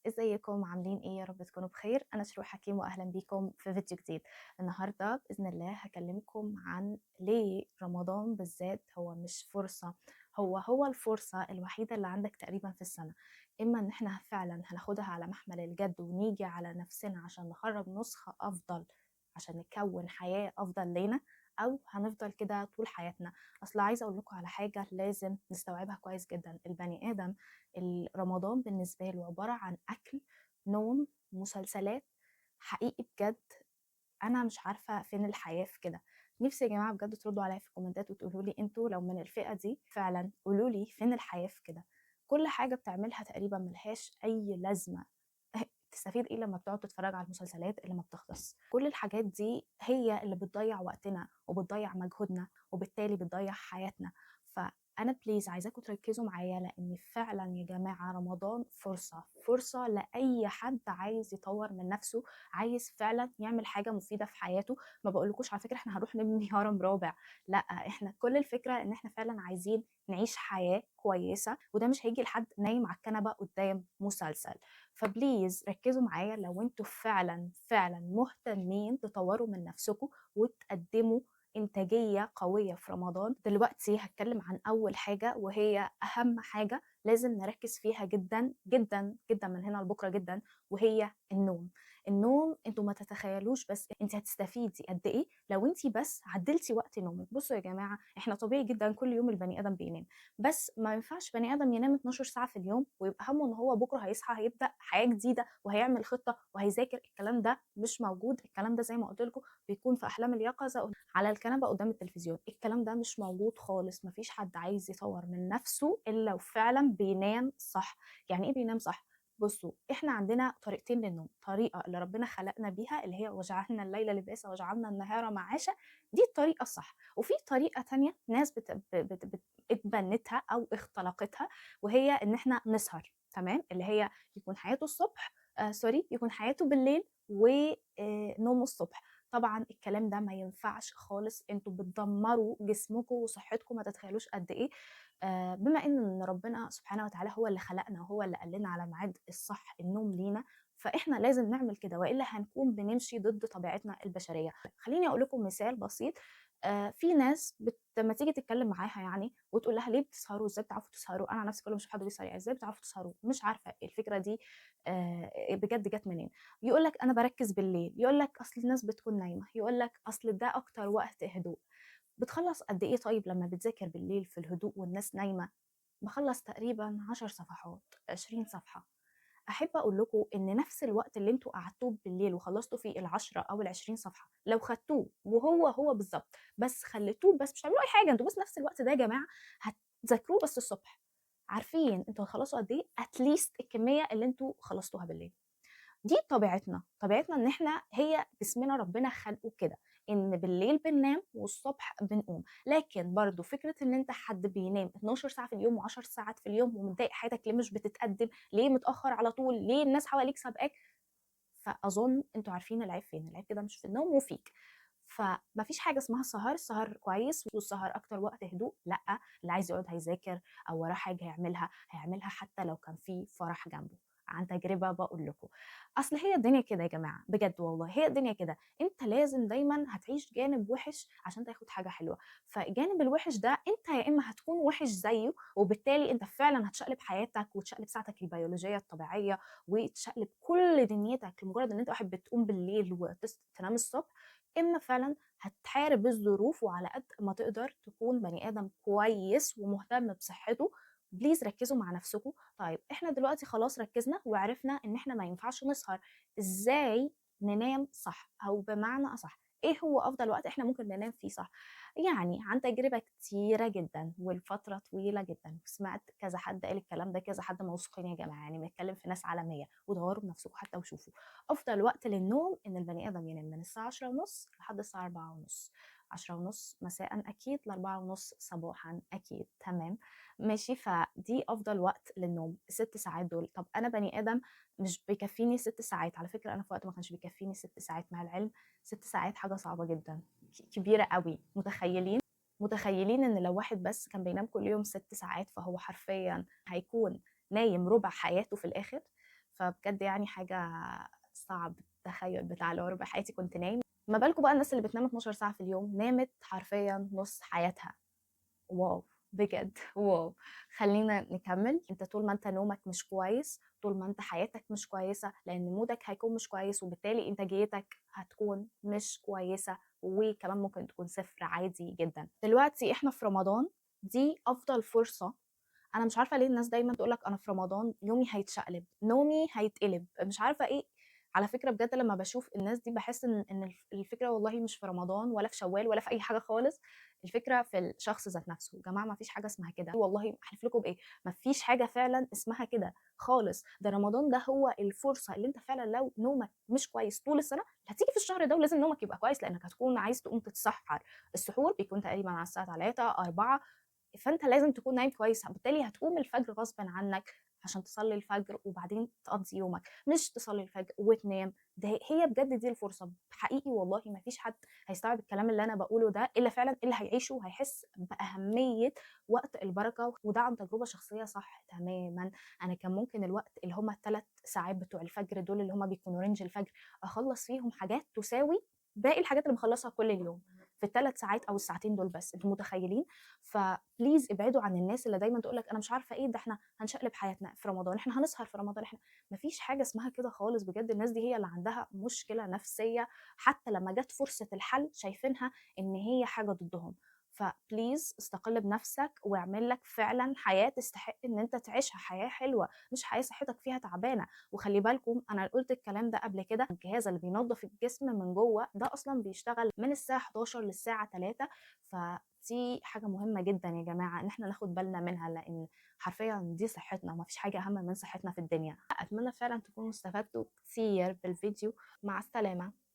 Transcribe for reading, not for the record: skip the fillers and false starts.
ازيكم عاملين ايه؟ يا رب تكونوا بخير. انا شروق حكيم واهلا بيكم في فيديو جديد. النهارده باذن الله هكلمكم عن ليه رمضان بالذات هو مش فرصه، هو الفرصه الوحيده اللي عندك تقريبا في السنه. اما ان احنا فعلا هناخدها على محمل الجد ونيجي على نفسنا عشان نخرج نسخه افضل، عشان نكون حياه افضل لينا، او هنفضل كده طول حياتنا. اصل عايزه اقول لكم على حاجه لازم نستوعبها كويس جدا. البني ادم رمضان بالنسبة له عبارة عن أكل، نوم، مسلسلات. حقيقي بجد أنا مش عارفة فين الحياة في كده. نفسي يا جماعة بجد تردوا عليا في الكومنتات وتقولوا لي انتوا لو من الفئة دي فعلا، قولوا لي فين الحياة في كده. كل حاجة بتعملها تقريبا ملهاش أي لازمة. تستفيد ايه لما بتقعد تتفرج على المسلسلات اللي ما بتخلص؟ كل الحاجات دي هي اللي بتضيع وقتنا وبتضيع مجهودنا وبالتالي بتضيع حياتنا. فانا بليز عايزاكم تركزوا معايا، لان فعلا يا جماعه رمضان فرصه لاي حد عايز يطور من نفسه، عايز فعلا يعمل حاجه مفيده في حياته. ما بقولكوش على فكره احنا هنروح نبني هرم رابع، لا، احنا كل الفكره ان احنا فعلا عايزين نعيش حياه كويسه، وده مش هيجي لحد نايم على الكنبه قدام مسلسل. فبليز ركزوا معايا لو انتوا فعلا مهتمين تطوروا من نفسكم وتقدموا إنتاجية قوية في رمضان. دلوقتي هتكلم عن أول حاجة، وهي أهم حاجة لازم نركز فيها جدا جدا جدا من هنا لبكرة جدا، وهي النوم. النوم انتوا ما تتخيلوش بس انت هتستفيدي قد ايه لو انت بس عدلتي وقت نومك. بصوا يا جماعة، احنا طبيعي جدا كل يوم البني ادم بينام، بس ما ينفعش بني ادم ينام 12 ساعه في اليوم ويبقى همه ان هو بكره هيصحى هيبدا حياه جديده وهيعمل خطه وهيذاكر. الكلام ده مش موجود. الكلام ده زي ما قلت لكم بيكون في احلام اليقظه على الكنبه قدام التلفزيون. الكلام ده مش موجود خالص. مفيش حد عايز يطور من نفسه الا وفعلا بينام صح. يعني ايه بينام صح؟ بصوا، احنا عندنا طريقتين للنوم. طريقه اللي ربنا خلقنا بيها اللي هي وجعلنا الليل لباسا وجعلنا النهار معاشا، دي الطريقه الصح. وفي طريقه تانية ناس اتبنتها او اختلقتها، وهي ان احنا نسهر. تمام، اللي هي يكون حياته الصبح، سوري، يكون حياته بالليل ونومه الصبح. طبعا الكلام ده ما ينفعش خالص. انتوا بتدمروا جسمكم وصحتكم، ما تتخيلوش قد ايه. بما ان ربنا سبحانه وتعالى هو اللي خلقنا وهو اللي قال لنا على ميعاد الصح النوم لينا، فاحنا لازم نعمل كده والا هنكون بنمشي ضد طبيعتنا البشريه. خليني اقول لكم مثال بسيط. في ناس لما تيجي تتكلم معاها يعني وتقول لها ليه بتسهروا، ازاي بتعرفوا تسهروا؟ انا نفسي كل ما اشوف حد بيسهر يعني ازاي بتعرفوا تسهروا؟ مش عارفه الفكره دي بجد جت منين. يقول لك انا بركز بالليل، يقول لك اصل الناس بتكون نايمه، يقول لك اصل ده اكتر وقت هدوء. بتخلص قد ايه طيب لما بتذاكر بالليل في الهدوء والناس نايمه؟ بخلص تقريبا 10 صفحات، 20 صفحه. احب اقول لكم ان نفس الوقت اللي انتوا قعدتوه بالليل وخلصتوا فيه العشرة او العشرين صفحه، لو خدتوه وهو بالظبط بس خليتوه، بس مش هتعملوا اي حاجه، انتوا بس نفس الوقت ده يا جماعه هتذاكروه بس الصبح. عارفين انتوا هتخلصوا قد ايه؟ اتليست الكميه اللي انتوا خلصتوها بالليل. دي طبيعتنا ان احنا هي جسمنا ربنا خلقه كده، ان بالليل بننام والصبح بنقوم. لكن برضو فكره ان انت حد بينام 12 ساعه في اليوم و10 ساعات في اليوم ومتضايق حياتك ليه مش بتتقدم، ليه متاخر على طول، ليه الناس حواليك سابقاك، فاظن انتوا عارفين العيب فين. العيب كده مش في النوم وفيك. فمفيش حاجه اسمها السهر كويس والسهر اكتر وقت هدوء، لا. اللي عايز يقعد هيذاكر او وراه حاجه هيعملها حتى لو كان في فرح جنبه. عن تجربه بقول لكم، اصل هي الدنيا كده يا جماعه، بجد والله هي الدنيا كده. انت لازم دايما هتعيش جانب وحش عشان تاخد حاجه حلوه. فالجانب الوحش ده انت يا اما هتكون وحش زيه، وبالتالي انت فعلا هتشقلب حياتك وتشقلب ساعتك البيولوجيه الطبيعيه وتشقلب كل دنيتك لمجرد ان انت واحد بتقوم بالليل وتنام الصبح. اما فعلا هتحارب الظروف وعلى قد ما تقدر تكون بني ادم كويس ومهتم بصحته. بليز ركزوا مع نفسكم. طيب احنا دلوقتي خلاص ركزنا وعرفنا ان احنا ما ينفعش نسهر. ازاي ننام صح؟ او بمعنى اصح، ايه هو افضل وقت احنا ممكن ننام فيه صح؟ يعني عن تجربة كتيرة جدا والفترة طويلة جدا، سمعت كذا حد قال الكلام ده، كذا حد موثوقين يا جماعة، يعني بنتكلم في ناس عالمية، ودوروا بنفسكم حتى وشوفوا. أفضل وقت للنوم إن البني آدم ينام من الساعة 10 ونص لحد الساعة 4 ونص. 10 ونص مساء أكيد، ل4 ونص صباحا أكيد. تمام، ماشي. فدي أفضل وقت للنوم، 6 ساعات دول. طب أنا بني آدم مش بيكفيني 6 ساعات. على فكرة أنا في وقت ما كانش بيكفيني 6 ساعات، مع العلم 6 ساعات حاجة صعبة جدا، كبيرة قوي. متخيلين ان لو واحد بس كان بينام كل يوم 6 ساعات فهو حرفيا هيكون نايم ربع حياته في الاخر. فبجد يعني حاجة صعب التخيل بتاع اللي هو ربع حياتي كنت نايم. ما بالكم بقى الناس اللي بتنام 12 ساعة في اليوم، نامت حرفيا نص حياتها. واو، بجد واو. خلينا نكمل. انت طول ما انت نومك مش كويس، طول ما انت حياتك مش كويسة، لان مودك هيكون مش كويس وبالتالي انتاجيتك هتكون مش كويسة، وكمان ممكن تكون صفر عادي جدا. دلوقتي احنا في رمضان، دي افضل فرصة. انا مش عارفه ليه الناس دايما تقول لك انا في رمضان يومي هيتشقلب، نومي هيتقلب، مش عارفه ايه. على فكره بجد لما بشوف الناس دي بحس ان الفكره والله مش في رمضان ولا في شوال ولا في اي حاجه خالص. الفكره في الشخص ذات نفسه. يا جماعه ما فيش حاجه اسمها كده، والله احلف لكم بايه، ما فيش حاجه فعلا اسمها كده خالص. ده رمضان ده هو الفرصه اللي انت فعلا لو نومك مش كويس طول السنه، هتيجي في الشهر ده ولازم نومك يبقى كويس، لانك هتكون عايز تقوم تتسحر. السحور بيكون تقريبا على الساعه 3 4، فانت لازم تكون نايم كويس، بالتالي هتقوم الفجر غصب عنك عشان تصلي الفجر وبعدين تقضي يومك، مش تصلي الفجر وتنام. ده هي بجد دي الفرصه حقيقي. والله ما فيش حد هيستوعب الكلام اللي انا بقوله ده الا فعلا اللي هيعيشه وهيحس باهميه وقت البركه، وده عن تجربه شخصيه صح تماما. انا كان ممكن الوقت اللي هم الثلاث ساعات بتوع الفجر دول اللي هم بيكونوا رينج الفجر اخلص فيهم حاجات تساوي باقي الحاجات اللي بخلصها كل اليوم في الثلاث ساعات او الساعتين دول بس. انتوا متخيلين؟ فبليز ابعدوا عن الناس اللي دايما تقول لك انا مش عارفه ايه ده، احنا هنشقلب حياتنا في رمضان، احنا هنسهر في رمضان، احنا مفيش حاجه اسمها كده خالص. بجد الناس دي هي اللي عندها مشكله نفسيه، حتى لما جت فرصه الحل شايفينها ان هي حاجه ضدهم. فبليز استقل بنفسك واعمل لك فعلا حياه تستحق ان انت تعيشها، حياه حلوه مش حياه صحتك فيها تعبانه. وخلي بالكم انا قلت الكلام ده قبل كده، الجهاز اللي بينظف الجسم من جوه ده اصلا بيشتغل من الساعه 11 للساعه 3. فدي حاجة مهمة جدا يا جماعة ان احنا ناخد بالنا منها، لان حرفيا دي صحتنا وما فيش حاجة اهم من صحتنا في الدنيا. اتمنى فعلا تكونوا استفدتوا كتير بالفيديو. مع السلامة.